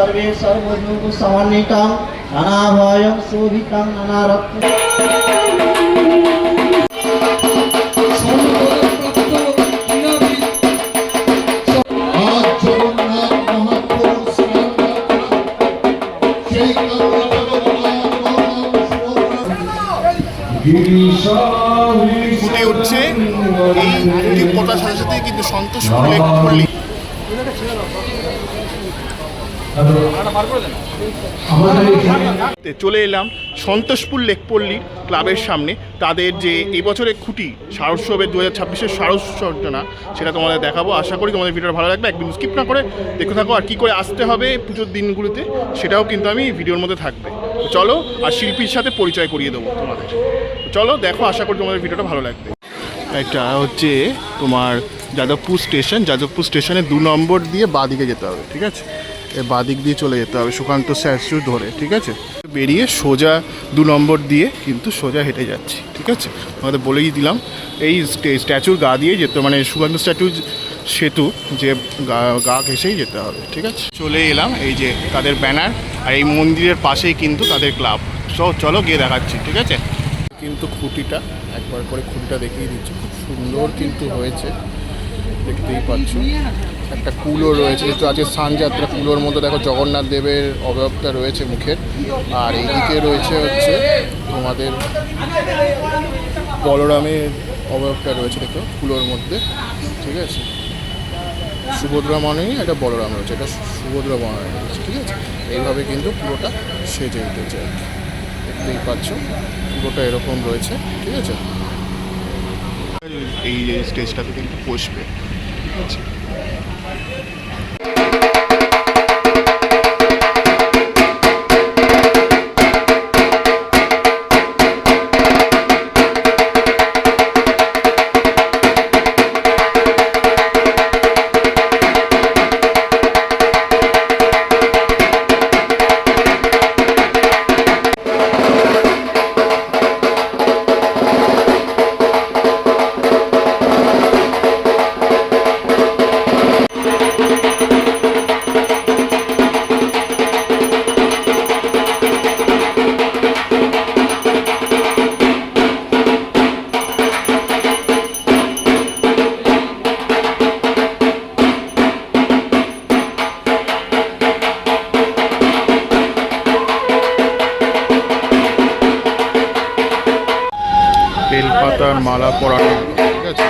सर्वे सर्वयोग समन्वितं नानाभयं शोभितं नानारत्न ফুটে উঠছে এই খুঁটি পোতার সাথে সাথে কিন্তু সন্তোষপুর লেক পল্লী চলে এলাম সন্তোষপুর লেক পল্লী ক্লাবের সামনে। তাদের যে এই বছরের খুঁটি শারদোৎসবের 2026-এর শারদোৎসর্জনা সেটা তোমাদের দেখাবো। আশা করি তোমাদের ভিডিওটা ভালো লাগবে, একদম স্কিপ না করে দেখতে থাকো। আর কী করে আসতে হবে পুজোর দিনগুলোতে সেটাও কিন্তু আমি ভিডিওর মধ্যে থাকবে। চলো আর শিল্পীর সাথে পরিচয় করিয়ে দেবো তোমাদের। চলো দেখো, আশা করি তোমাদের ভিডিওটা ভালো লাগবে। এটা হচ্ছে তোমার যাদবপুর স্টেশন। যাদবপুর স্টেশনে 2 নম্বর দিয়ে বাঁদিকে যেতে হবে, ঠিক আছে? বাদিক দিয়ে চলে যেতে হবে সুকান্ত স্ট্যাচু ধরে, ঠিক আছে? বেরিয়ে সোজা 2 নম্বর দিয়ে কিন্তু সোজা হেঁটে যাচ্ছি, ঠিক আছে? আমাদের বলেই দিলাম এই স্ট্যাচুর গা দিয়ে যেতে, মানে সুকান্ত স্ট্যাচু সেতু যে গা ঘেঁষেই যেতে হবে, ঠিক আছে? চলে এলাম এই যে তাদের ব্যানার, আর এই মন্দিরের পাশেই কিন্তু তাদের ক্লাব। চলো গিয়ে দেখাচ্ছি, ঠিক আছে? কিন্তু খুঁটিটা একবার করে খুঁটিটা দেখিয়ে দিচ্ছি, খুব সুন্দর কিন্তু হয়েছে, দেখতেই পাচ্ছ। একটা কুলো রয়েছে, যেহেতু আজকে স্নানযাত্রা, কুলোর মধ্যে দেখো জগন্নাথ দেবের অবয়বটা রয়েছে মুখের। আর এইদিকে রয়েছে হচ্ছে তোমাদের বলরামের অবয়বটা রয়েছে, দেখো কুলোর মধ্যে, ঠিক আছে? সুভদ্রা মনেই এটা বলরাম রয়েছে, এটা সুভদ্রা মনে রয়েছে, ঠিক আছে? এইভাবে কিন্তু পুরোটা সেজে উঠেছে, দেখতেই পাচ্ছ পুরোটা এরকম রয়েছে, ঠিক আছে? এই স্টেজটাতে কিন্তু বসবে, ঠিক আছে? বেলপাতার মালা পরানো, ঠিক আছে?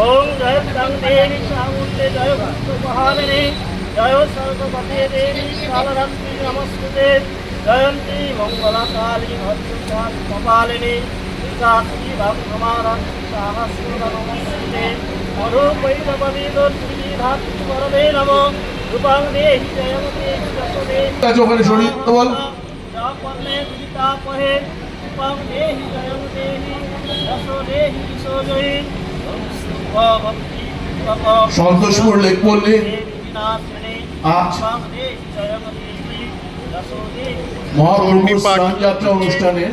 ओम जय देवी चामुंडे जय भक्तमहालिनी जय सर्वपते देवी कालरात्रि नमस्ते जयंती मंगलकाली भद्रकाली कपालिनी श्री भक्तमारती सहस्र नमस्ते मरुपैरवती दुर्गी धात्री वरदे नमो रूपं देहि जयमते जसदे ওখানে শরীর বল जापन्ने दुरितापहे रूपं देहि जयमते जसदेहि विसोजहि সন্তোষপুর লেক পল্লী আজ মহাপ্রভুর স্নানযাত্রা অনুষ্ঠানে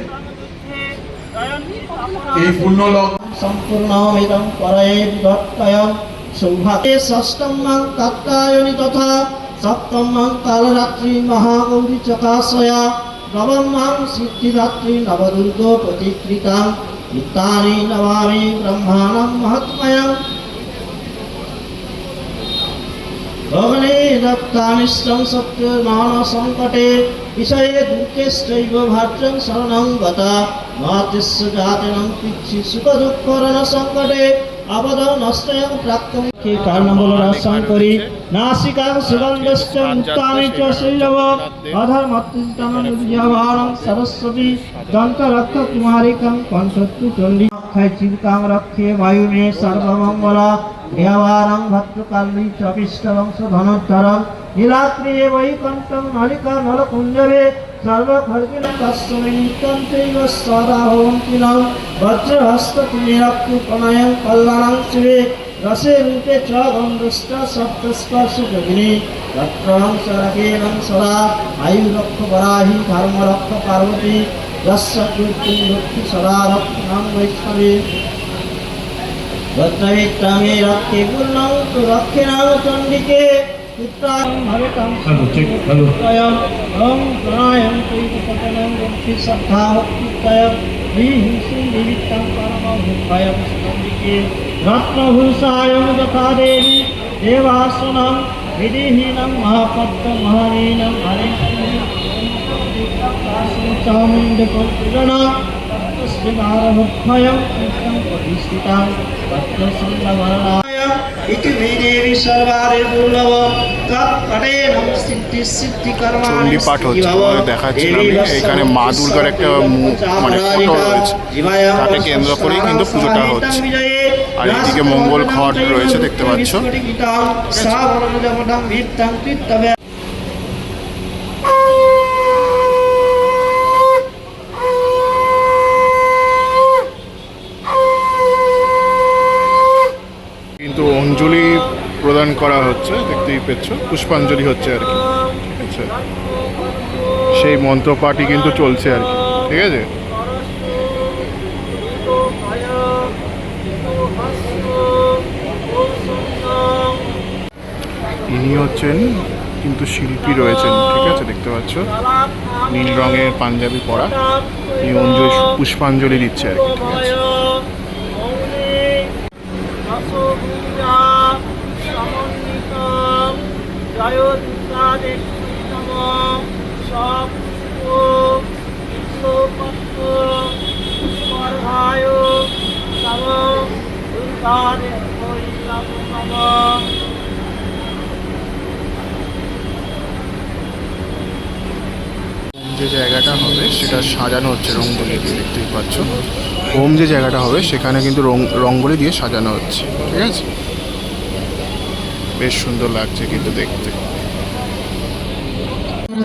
এই পুণ্যলগ্ন সম্পূর্ণমিদং পরে বিভক্তয়ং সৌভাগ্যে ষষ্ঠমং তৎকায়নি তথা সপ্তমং কালরাত্রি মহাগৌরী চকাশয়া নবমং সিদ্ধিদাত্রী নবদুর্গ প্রতিকৃতাং নিত্যানি নমামি ব্রহ্মাণং মহাত্ময়ং ভগনে দত্তানিষ্টং সত্যর্মান সংকটে বিষয়ে দুঃখেশ্চৈব ভার্যং শরণং গতা মাতৃস্য জাতিনং পিচ্ছি সুখ দুঃখরণ সংকটে আবদ নষ্টয়ং প্রাপ্তং মুখে কর্ণমূল রসং করি নাসিকাং সুগন্ধশ্চ মুক্তানি চ শৈলব অধর মত্তিষ্টানন্দুর্যাভারং সরস্বতী দন্তরক্ষ কুমারিকং কণ্ঠত্তু চণ্ডী অক্ষয় চিন্তাং রক্ষে বায়ুমে সর্বমঙ্গলা দেবারং ভদ্রকালী চ বিষ্ণবংশ ধনোদ্ধরং নীলাদ্রিয়ে বৈকুণ্ঠং নলিকা নলকুঞ্জরে সর্বখর্বিণং তস্मै নিত্যন্তৈব সদা ভবন্তিনং বজ্রহস্ততিনিরক্তি প্রণয়ং কল্যাণং শিবে রসে রূপে চ গন্ধশ্চ সপ্তস্পর্শ যোগিনী রক্তহংসরকেণং সদা আয়ুরক্ষ বরাহি ধর্মরক্ষ পার্বতী যস্য কীর্তিং লক্ষ্মী সদা রক্ষণং বৈষ্ণবী ভদ্রবিক্রমে রক্ষে পূর্ণং তু রক্ষিণাং চণ্ডিকে পুত্রাং ভরতং সুতয়ং ওম প্রণয়ং তৈবপতনং গন্তি শ্রদ্ধা ভক্তিতয়ং হিংসিং বিবিক্তং পরমং ভূভয়ং চণ্ডিকে রত্নভূষায়ং যথা দেবী দেবাসনং বিধিহীনং মহাপদ্ম মহানীনং হরিং চামুণ্ডকং পূজনং শ্রীমারভূভয়ং কৃষ্ণং প্রতিষ্ঠিতাং ভদ্রসুন্দরবরণায়ং ইতি দেবী সর্বারে দুর্লভ তৎপটেনং সিদ্ধি সিদ্ধি কর্মাণি চণ্ডী পাঠ হচ্ছে তোমাদের দেখাচ্ছিলাম এখানে মা দুর্গার একটা মানে ফটো রয়েছে তাকে কেন্দ্র করেই কিন্তু পুজোটা হচ্ছে আর এদিকে মঙ্গল ঘট রয়েছে দেখতে পাচ্ছ কিন্তু অঞ্জলি প্রদান করা হচ্ছে দেখতেই পেয়েছ পুষ্পাঞ্জলি হচ্ছে আর কি ঠিক আছে সেই মন্ত্রপাঠই কিন্তু চলছে আর কি ঠিক আছে ইনি হচ্ছেন কিন্তু শিল্পী রয়েছেন ঠিক আছে দেখতে পাচ্ছ নীল রঙের পাঞ্জাবি পরা এই অঞ্জলি পুষ্পাঞ্জলি দিচ্ছে আর কি ঠিক আছে যে জায়গাটা হবে সেটা সাজানো হচ্ছে রঙ্গোলি দিয়ে দেখতেই পাচ্ছ হোম যে জায়গাটা হবে সেখানে কিন্তু রঙ্গোলি দিয়ে সাজানো হচ্ছে ঠিক আছে বেশ সুন্দর লাগছে কিন্তু দেখতে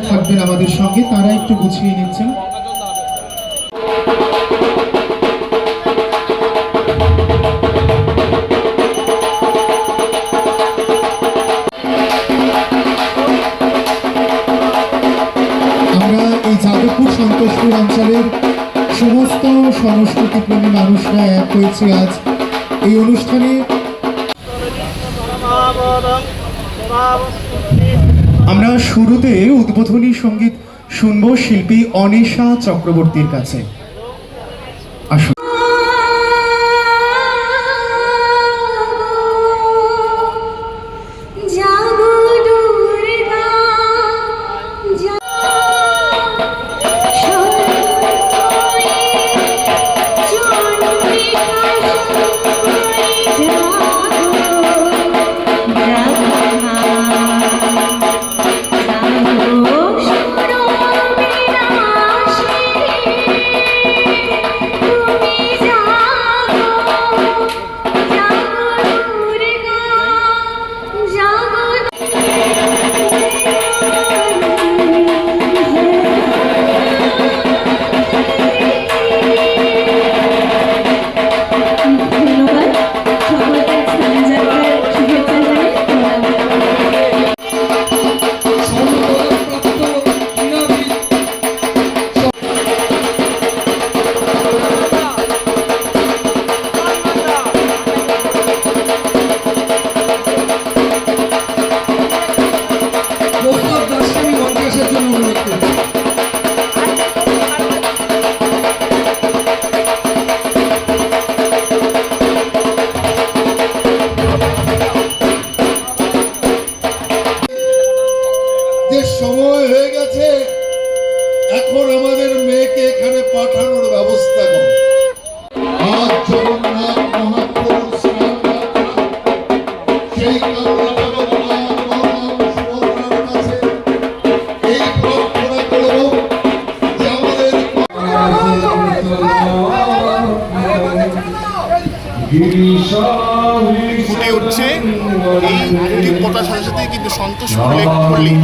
থাকবেন আমাদের সঙ্গে তারা একটু গুছিয়ে নিচ্ছেন আমরা এই যাদবপুর সন্তোষপুর অঞ্চলের সমস্ত সংস্কৃতিপ্রেমী মানুষরা এক হয়েছে আজ এই অনুষ্ঠানে আমরা শুরুতে উদ্বোধনী সঙ্গীত শুনব শিল্পী অনিশা চক্রবর্তীর কাছে আসুন সময় হয়ে গেছে এখন আমাদের মেয়েকে এখানে পাঠানোর ব্যবস্থা করো আজ জগন্নাথ মহাপ্রভুর স্নান যাত্রা সন্তোষপুর লেক পল্লী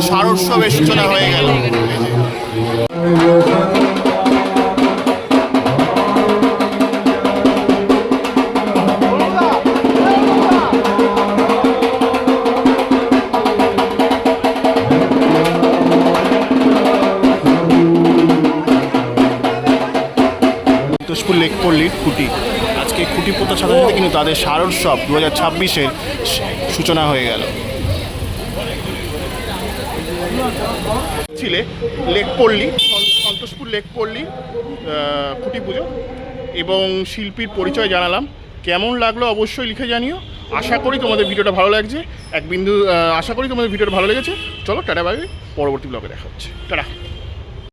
শারদোৎসবের সূচনা হয়ে গেল। সন্তোষপুর লেক পল্লীর খুঁটি, আজকে খুঁটি পোতার সাথে সাথে কিন্তু তাদের শারদোৎসব 2026-এর সূচনা হয়ে গেল। ছিলে লেক পল্লী, সন্তোষপুর লেক পল্লী খুঁটি পুজো এবং শিল্পীর পরিচয় জানালাম। কেমন লাগলো অবশ্যই লিখে জানিও। আশা করি তোমাদের ভিডিওটা ভালো লাগছে। আশা করি তোমাদের ভিডিওটা ভালো লেগেছে। চলো টাটা, বাই, পরবর্তী ব্লগে দেখা হচ্ছে। টাটা।